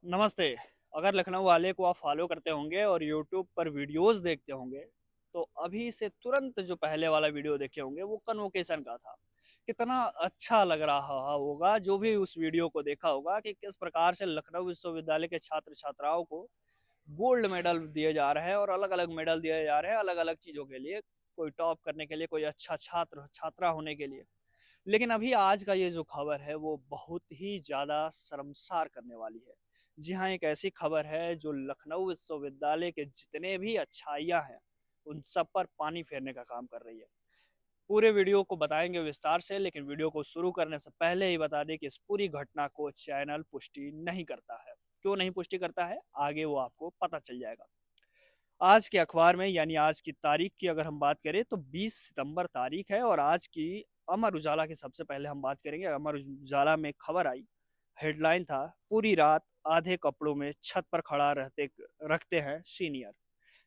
नमस्ते। अगर लखनऊ वाले को आप फॉलो करते होंगे और यूट्यूब पर वीडियोस देखते होंगे तो अभी से तुरंत जो पहले वाला वीडियो देखे होंगे वो कन्वोकेशन का था। कितना अच्छा लग रहा होगा जो भी उस वीडियो को देखा होगा कि किस प्रकार से लखनऊ विश्वविद्यालय के छात्र छात्राओं को गोल्ड मेडल दिए जा रहे हैं और अलग अलग मेडल दिए जा रहे हैं अलग अलग चीज़ों के लिए, कोई टॉप करने के लिए, कोई अच्छा छात्र छात्रा होने के लिए। लेकिन अभी आज का ये जो खबर है वो बहुत ही ज़्यादा शर्मसार करने वाली है। जी हाँ, एक ऐसी खबर है जो लखनऊ विश्वविद्यालय के जितने भी अच्छाइयाँ हैं उन सब पर पानी फेरने का काम कर रही है। पूरे वीडियो को बताएंगे विस्तार से, लेकिन वीडियो को शुरू करने से पहले ही बता दें कि इस पूरी घटना को चैनल पुष्टि नहीं करता है। क्यों नहीं पुष्टि करता है आगे वो आपको पता चल जाएगा। आज के अखबार में यानी आज की तारीख की अगर हम बात करें तो 20 सितंबर तारीख है और आज की अमर उजाला की सबसे पहले हम बात करेंगे। अमर उजाला में खबर आई, हेडलाइन था, पूरी रात आधे कपड़ों में छत पर खड़ा रहते रखते हैं सीनियर।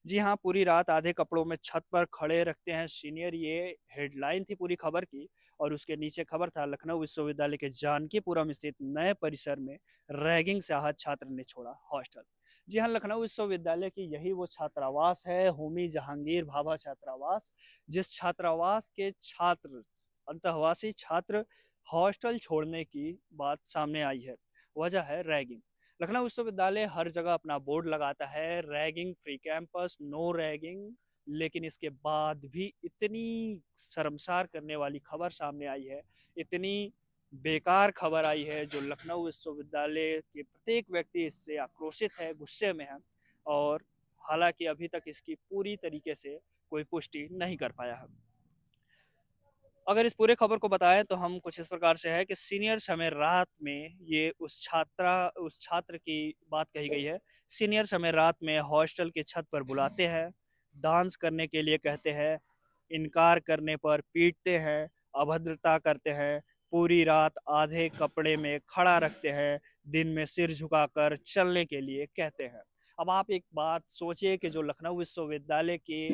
जी हाँ, पूरी रात आधे कपड़ों में छत पर खड़े रखते हैं सीनियर, ये हेडलाइन थी पूरी खबर की। और उसके नीचे खबर था, लखनऊ विश्वविद्यालय के जानकीपुरम स्थित नए परिसर में रैगिंग से आहत छात्र ने छोड़ा हॉस्टल। जी हाँ, लखनऊ विश्वविद्यालय की यही वो छात्रावास है, होमी जहांगीर भाभा छात्रावास, जिस छात्रावास के छात्र, अंतःवासी छात्र हॉस्टल छोड़ने की बात सामने आई है। वजह है रैगिंग। लखनऊ विश्वविद्यालय हर जगह अपना बोर्ड लगाता है, ragging free campus, no ragging, लेकिन इसके बाद भी इतनी शर्मसार करने वाली खबर सामने आई है, इतनी बेकार खबर आई है जो लखनऊ विश्वविद्यालय के प्रत्येक व्यक्ति इससे आक्रोशित है, गुस्से में है। और हालांकि अभी तक इसकी पूरी तरीके से कोई पुष्टि नहीं कर पाया है। अगर इस पूरे खबर को बताएं तो हम कुछ इस प्रकार से है कि सीनियर्स हमें रात में, ये उस छात्र की बात कही गई है, सीनियर्स हमें रात में हॉस्टल की छत पर बुलाते हैं, डांस करने के लिए कहते हैं, इनकार करने पर पीटते हैं, अभद्रता करते हैं, पूरी रात आधे कपड़े में खड़ा रखते हैं, दिन में सिर झुकाकर चलने के लिए कहते हैं। अब आप एक बात सोचिए कि जो लखनऊ विश्वविद्यालय की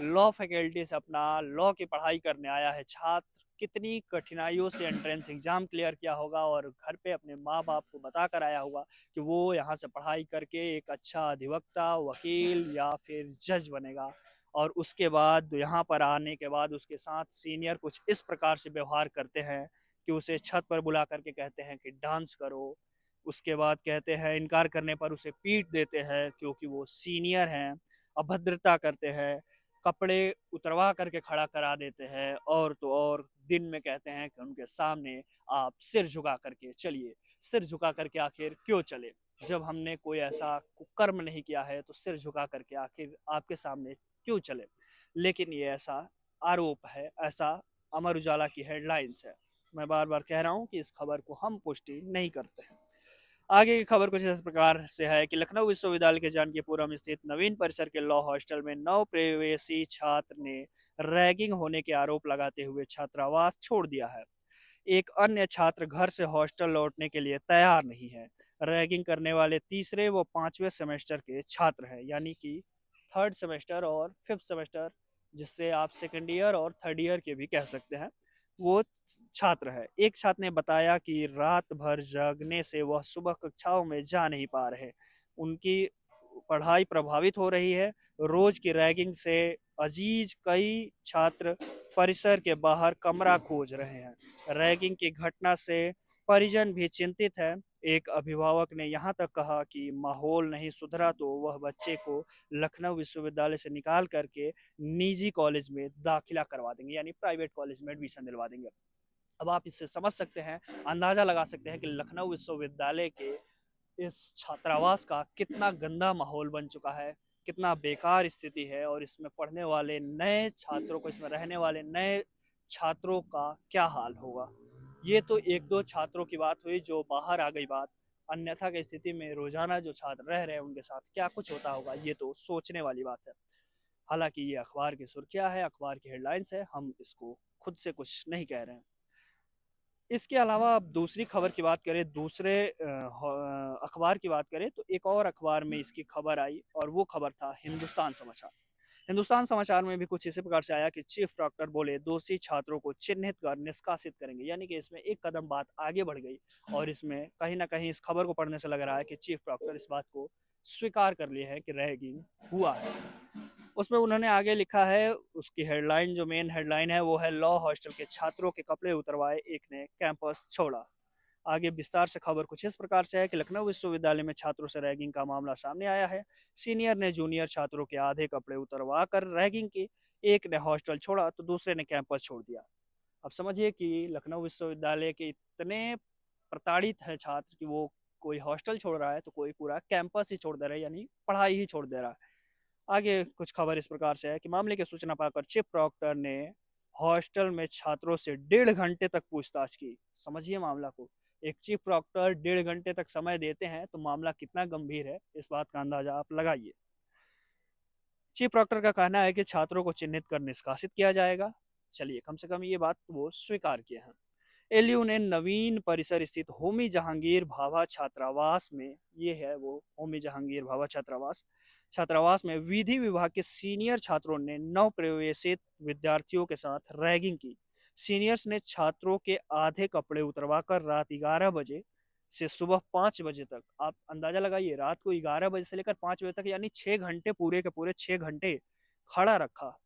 लॉ फैकल्टी से अपना लॉ की पढ़ाई करने आया है छात्र, कितनी कठिनाइयों से एंट्रेंस एग्जाम क्लियर किया होगा और घर पे अपने माँ बाप को बता कर आया होगा कि वो यहाँ से पढ़ाई करके एक अच्छा अधिवक्ता, वकील या फिर जज बनेगा। और उसके बाद यहाँ पर आने के बाद उसके साथ सीनियर कुछ इस प्रकार से व्यवहार करते हैं कि उसे छत पर बुला करके कहते हैं कि डांस करो। उसके बाद कहते हैं, इनकार करने पर उसे पीट देते हैं क्योंकि वो सीनियर हैं, अभद्रता करते हैं, कपड़े उतरवा करके खड़ा करा देते हैं, और तो और दिन में कहते हैं कि उनके सामने आप सिर झुका करके चलिए। सिर झुका करके आखिर क्यों चले? जब हमने कोई ऐसा कुकर्म नहीं किया है तो सिर झुका करके आखिर आपके सामने क्यों चले? लेकिन ये ऐसा आरोप है, ऐसा अमर उजाला की हेडलाइंस है। मैं बार बार कह रहा हूँ कि इस खबर को हम पुष्टि नहीं करते हैं। आगे की खबर कुछ इस प्रकार से है कि लखनऊ विश्वविद्यालय के जानकीपुरम स्थित नवीन परिसर के लॉ हॉस्टल में नव प्रवेशी छात्र ने रैगिंग होने के आरोप लगाते हुए छात्रावास छोड़ दिया है। एक अन्य छात्र घर से हॉस्टल लौटने के लिए तैयार नहीं है। रैगिंग करने वाले तीसरे व पांचवें सेमेस्टर के छात्र हैं, यानी कि थर्ड सेमेस्टर और फिफ्थ सेमेस्टर, जिससे आप सेकेंड ईयर और थर्ड ईयर के भी कह सकते हैं, वो छात्र है। एक छात्र ने बताया कि रात भर जागने से वह सुबह कक्षाओं में जा नहीं पा रहे, उनकी पढ़ाई प्रभावित हो रही है। रोज की रैगिंग से अजीज कई छात्र परिसर के बाहर कमरा खोज रहे हैं। रैगिंग की घटना से परिजन भी चिंतित है। एक अभिभावक ने यहाँ तक कहा कि माहौल नहीं सुधरा तो वह बच्चे को लखनऊ विश्वविद्यालय से निकाल करके निजी कॉलेज में दाखिला करवा देंगे, यानी प्राइवेट कॉलेज में एडमिशन दिलवा देंगे। अब आप इससे समझ सकते हैं, अंदाजा लगा सकते हैं कि लखनऊ विश्वविद्यालय के इस छात्रावास का कितना गंदा माहौल बन चुका है, कितना बेकार स्थिति है, और इसमें पढ़ने वाले नए छात्रों को, इसमें रहने वाले नए छात्रों का क्या हाल होगा। ये तो एक दो छात्रों की बात हुई जो बाहर आ गई बात, अन्यथा की स्थिति में रोजाना जो छात्र रह रहे हैं उनके साथ क्या कुछ होता होगा, ये तो सोचने वाली बात है। हालांकि ये अखबार की सुर्खियां है, अखबार की हेडलाइंस है, हम इसको खुद से कुछ नहीं कह रहे हैं। इसके अलावा अब दूसरी खबर की बात करें, दूसरे अखबार की बात करें तो एक और अखबार में इसकी खबर आई और वो खबर था हिंदुस्तान समाचार। हिंदुस्तान समाचार में भी कुछ इसी प्रकार से आया कि चीफ प्रॉक्टर बोले दोषी छात्रों को चिन्हित कर निष्कासित करेंगे, यानी कि इसमें एक कदम बात आगे बढ़ गई और इसमें कहीं ना कहीं इस खबर को पढ़ने से लग रहा है कि चीफ प्रॉक्टर इस बात को स्वीकार कर लिए है कि रैगिंग हुआ है। उसमें उन्होंने आगे लिखा है, उसकी हेडलाइन जो मेन हेडलाइन है वो है लॉ हॉस्टल के छात्रों के कपड़े उतरवाए एक ने कैंपस छोड़ा। आगे विस्तार से खबर कुछ इस प्रकार से है कि लखनऊ विश्वविद्यालय में छात्रों से रैगिंग का मामला सामने आया है। सीनियर ने जूनियर छात्रों के आधे कपड़े उतरवा कर रैगिंग की। एक ने हॉस्टल छोड़ा तो दूसरे ने कैंपस छोड़ दिया। अब समझिए कि लखनऊ विश्वविद्यालय के इतने प्रताड़ित है छात्र कि वो कोई हॉस्टल छोड़ रहा है तो कोई पूरा कैंपस ही छोड़ दे रहा है, यानी पढ़ाई ही छोड़ दे रहा है। आगे कुछ खबर इस प्रकार से है कि मामले की सूचना पाकर चीफ प्रॉक्टर ने हॉस्टल में छात्रों से 1.5 घंटे तक पूछताछ की। समझिए मामला को, एक चीफ प्रॉक्टर 1.5 घंटे तक समय देते हैं तो मामला कितना गंभीर है इस बात का अंदाजा आप लगाइए। चीफ प्रॉक्टर का कहना है कि छात्रों को चिन्हित कर निष्कासित किया जाएगा। चलिए, कम से कम ये बात वो स्वीकार किए हैं। एलयू ने नवीन परिसर स्थित होमी जहांगीर भाभा छात्रावास में, ये है वो होमी जहांगीर भाभा छात्रावास, छात्रावास में विधि विभाग के सीनियर छात्रों ने नवप्रवेशित विद्यार्थियों के साथ रैगिंग की। सीनियर्स ने छात्रों के आधे कपड़े उतरवाकर रात 11 बजे से सुबह 5 बजे तक, आप अंदाजा लगाइए, रात को 11 बजे से लेकर 5 बजे तक यानी 6 घंटे, पूरे के पूरे 6 घंटे खड़ा रखा,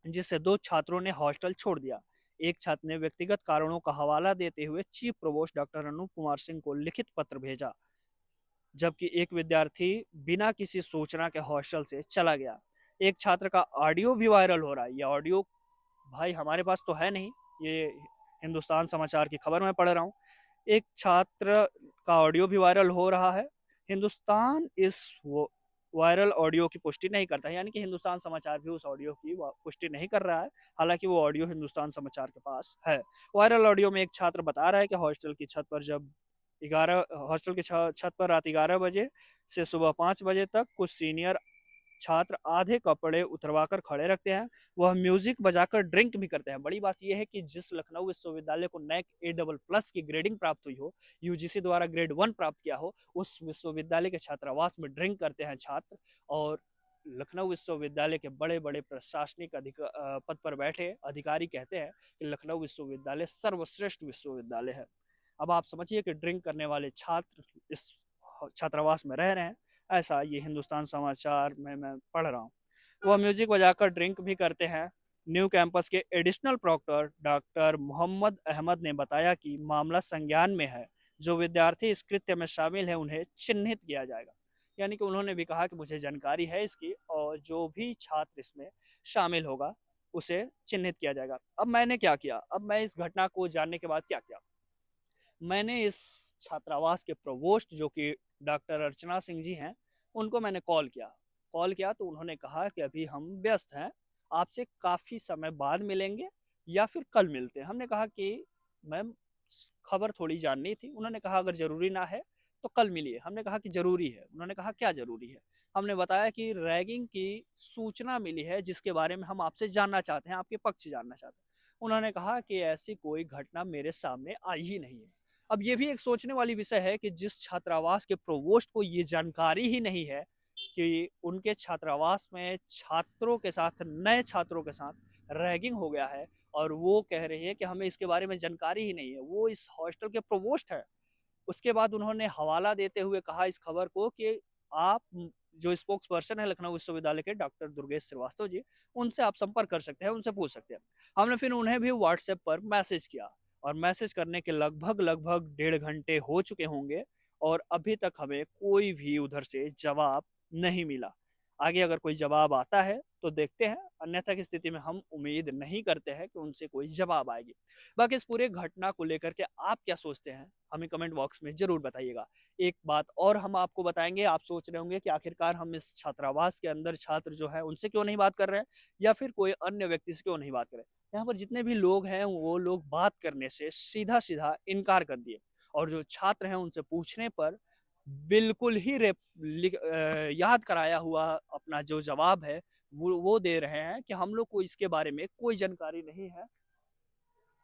जिससे 2 छात्रों ने हॉस्टल छोड़ दिया। एक छात्र ने व्यक्तिगत कारणों का हवाला देते हुए chief provost doctor Anoop Kumar Singh को लिखित पत्र भेजा, जबकि एक विद्यार्थी बिना किसी सूचना के हॉस्टल से चला गया। एक छात्र का ऑडियो भी वायरल हो रहा है। ये ऑडियो भाई हमारे पास तो है नहीं, ये हिंदुस्तान समाचार की खबर मैं पढ़ रहा हूँ। एक छात्र का ऑडियो भी वायरल हो रहा है। हिंदुस्तान इस वायरल ऑडियो की पुष्टि नहीं करता है, यानी कि हिंदुस्तान समाचार भी उस ऑडियो की पुष्टि नहीं कर रहा है, हालांकि वो ऑडियो हिंदुस्तान समाचार के पास है। वायरल ऑडियो में एक छात्र बता रहा है कि हॉस्टल की छत पर छत पर रात 11 बजे से सुबह 5 बजे तक कुछ सीनियर छात्र आधे कपड़े उतरवाकर खड़े रखते हैं, वह म्यूजिक बजाकर ड्रिंक भी करते हैं। बड़ी बात यह है कि जिस लखनऊ विश्वविद्यालय को नैक A++ की ग्रेडिंग प्राप्त हुई हो, यूजीसी द्वारा ग्रेड 1 प्राप्त किया हो, उस विश्वविद्यालय के छात्रावास में ड्रिंक करते हैं छात्र। और लखनऊ विश्वविद्यालय के बड़े बड़े प्रशासनिक पद पर बैठे अधिकारी कहते हैं कि लखनऊ विश्वविद्यालय सर्वश्रेष्ठ विश्वविद्यालय है। अब आप समझिए कि ड्रिंक करने वाले छात्र इस छात्रावास में रह रहे हैं, ऐसा ये हिंदुस्तान समाचार में मैं पढ़ रहा हूँ। वह म्यूजिक बजाकर ड्रिंक भी करते हैं। न्यू कैंपस के additional proctor doctor Mohammad Ahmad ने बताया कि मामला संज्ञान में है, जो विद्यार्थी इस कृत्य में शामिल है उन्हें चिन्हित किया जाएगा। यानी कि उन्होंने भी कहा कि मुझे जानकारी है इसकी, और जो भी छात्र इसमें शामिल होगा उसे चिन्हित किया जाएगा। अब मैंने क्या किया, अब मैं इस घटना को जानने के बाद क्या किया, मैंने इस छात्रावास के प्रोवोस्ट जो कि डॉक्टर अर्चना सिंह जी हैं, उनको मैंने कॉल किया तो उन्होंने कहा कि अभी हम व्यस्त हैं, आपसे काफ़ी समय बाद मिलेंगे या फिर कल मिलते हैं। हमने कहा कि मैम खबर थोड़ी जाननी थी। उन्होंने कहा अगर ज़रूरी ना है तो कल मिलिए। हमने कहा कि ज़रूरी है। उन्होंने कहा क्या ज़रूरी है। हमने बताया कि रैगिंग की सूचना मिली है जिसके बारे में हम आपसे जानना चाहते हैं, आपके पक्ष से जानना चाहते हैं। उन्होंने कहा कि ऐसी कोई घटना मेरे सामने आई ही नहीं है। अब ये भी एक सोचने वाली विषय है कि जिस छात्रावास के प्रोवोस्ट को ये जानकारी ही नहीं है कि उनके छात्रावास में छात्रों के साथ, नए छात्रों के साथ रैगिंग हो गया है, और वो कह रही है कि हमें इसके बारे में जानकारी ही नहीं है, वो इस हॉस्टल के प्रोवोस्ट है। उसके बाद उन्होंने हवाला देते हुए कहा इस खबर को कि आप जो स्पोक्स पर्सन है लखनऊ विश्वविद्यालय के डॉक्टर दुर्गेश श्रीवास्तव जी, उनसे आप संपर्क कर सकते हैं, उनसे पूछ सकते हैं। हमने फिर उन्हें भी व्हाट्सएप पर मैसेज किया, और मैसेज करने के लगभग 1.5 घंटे हो चुके होंगे और अभी तक हमें कोई भी उधर से जवाब नहीं मिला। आगे अगर कोई जवाब आता है तो देखते हैं, अन्यथा की स्थिति में हम उम्मीद नहीं करते हैं कि उनसे कोई जवाब आएगी। बाकी इस पूरे घटना को लेकर के आप क्या सोचते हैं, हमें कमेंट बॉक्स में जरूर बताइएगा। एक बात और हम आपको बताएंगे, आप सोच रहे होंगे कि आखिरकार हम इस छात्रावास के अंदर छात्र जो है उनसे क्यों नहीं बात कर रहे हैं, या फिर कोई अन्य व्यक्ति से क्यों नहीं बात कर रहे हैं। यहाँ पर जितने भी लोग हैं वो लोग बात करने से सीधा सीधा इनकार कर दिए, और जो छात्र हैं उनसे पूछने पर बिल्कुल ही याद कराया हुआ अपना जो जवाब है वो दे रहे हैं कि हम लोग को इसके बारे में कोई जानकारी नहीं है।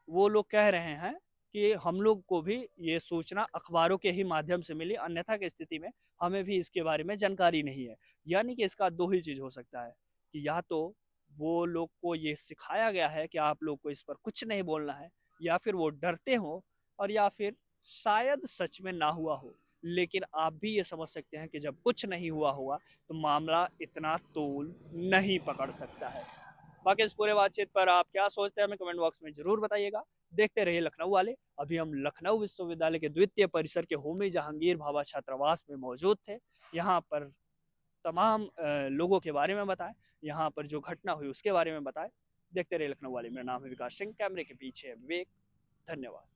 वो लोग कह रहे हैं कि हम लोग को भी ये सूचना अखबारों के ही माध्यम से मिली, अन्यथा की स्थिति में हमें भी इसके बारे में जानकारी नहीं है। यानी कि इसका दो ही चीज़ हो सकता है, कि या तो वो लोग को ये सिखाया गया है कि आप लोग को इस पर कुछ नहीं बोलना है, या फिर वो डरते हो, और या फिर शायद सच में ना हुआ हो। लेकिन आप भी ये समझ सकते हैं कि जब कुछ नहीं हुआ होगा तो मामला इतना तूल नहीं पकड़ सकता है। बाकी इस पूरे बातचीत पर आप क्या सोचते हैं हमें कमेंट बॉक्स में जरूर बताइएगा। देखते रहिए लखनऊ वाले। अभी हम लखनऊ विश्वविद्यालय के द्वितीय परिसर के होमी जहांगीर भाभा छात्रावास में मौजूद थे। यहाँ पर तमाम लोगों के बारे में बताएं, यहाँ पर जो घटना हुई उसके बारे में बताएं। देखते रहिए लखनऊ वाले। मेरा नाम है विकास सिंह, कैमरे के पीछे है विवेक। धन्यवाद।